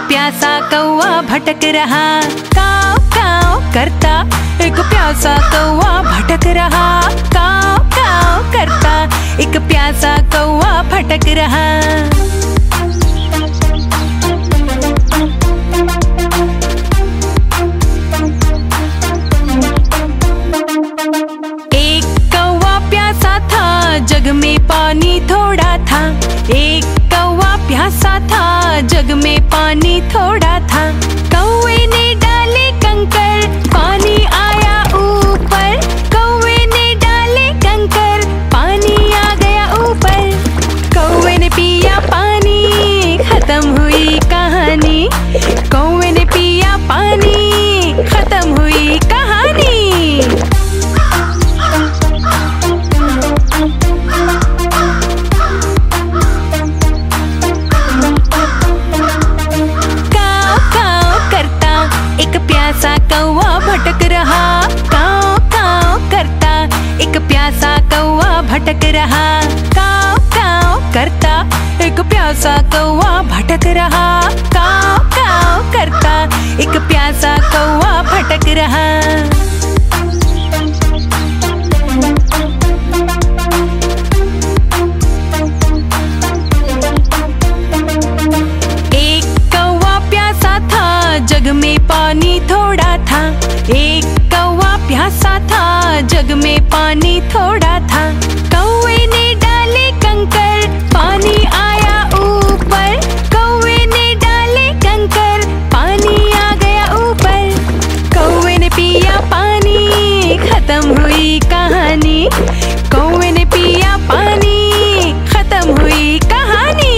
प्यासा कौवा भटक रहा, काव काव करता। एक प्यासा कौवा भटक रहा, काव काव करता। एक प्यासा कौवा भटक रहा। एक कौवा प्यासा था, जग में पानी थोड़ा था। एक कौवा प्यासा था, जग में पानी थोड़ा था। कौवे ने डाले कंकर, पानी आया ऊपर। कौवे ने डाले कंकर, पानी आ गया ऊपर। कौवे ने पिया पानी, खत्म हुई कहानी। कौवे ने पिया पानी, खत्म हुई कहानी। प्यासा कौवा भटक रहा, काव काव करता। एक प्यासा कौवा भटक रहा, काव काव करता। एक प्यासा कौवा भटक रहा, काव काव करता। एक प्यासा कौवा भटक रहा। जग में पानी थोड़ा था। एक कौवा प्यासा था, जग में पानी थोड़ा था। कौवे ने डाले कंकर, पानी आया ऊपर। कौवे ने डाले कंकर, पानी आ गया ऊपर। कौवे ने पिया पानी, खत्म हुई कहानी। कौवे ने पिया पानी, खत्म हुई कहानी।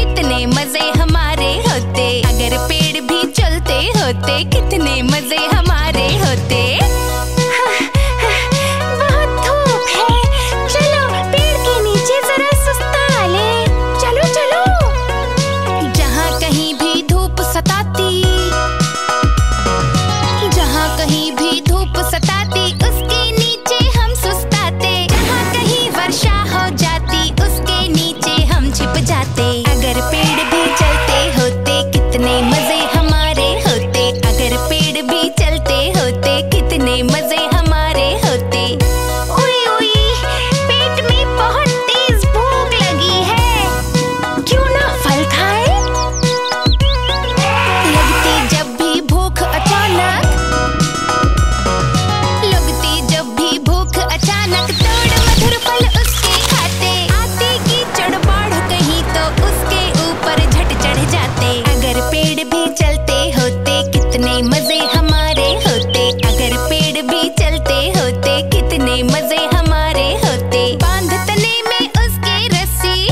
कितने मजे हमारे होते। अगर पेड़ भी चलते होते कितने मजे हमारे होते। बहुत धूप है, चलो पेड़ के नीचे जरा सुस्ता ले। चलो चलो। जहाँ कहीं भी धूप सताती, जहाँ कहीं भी धूप सताती, उसके नीचे हम सुस्ताते। जहाँ कहीं वर्षा हो जाती, उसके नीचे हम छिप जाते। अगर पेड़ भी चलते होते कितने मजे हमारे होते। अगर पेड़ भी चलते होते कितने मजे हमारे होते। उई उई, पेट में बहुत तेज भूख लगी है, क्यों ना फल खाएं? लगती जब भी भूख अचानक, लगती जब भी भूख अचानक, तोड़ मधुर फल उसके खाते। आती कीचड़ बाढ़ कहीं तो उसके ऊपर झट चढ़ जाते। अगर पेड़ भी चलते होते कितने मजे हमारे होते। अगर पेड़ भी चलते होते कितने मजे हमारे होते। बांध तने में उसके रस्सी,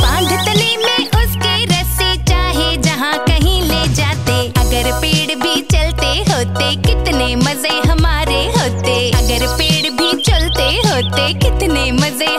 बांध तने में उसके रस्सी, चाहे जहाँ कहीं ले जाते। अगर पेड़ भी चलते होते कितने मजे हमारे होते। अगर पेड़ भी चलते होते कितने मजे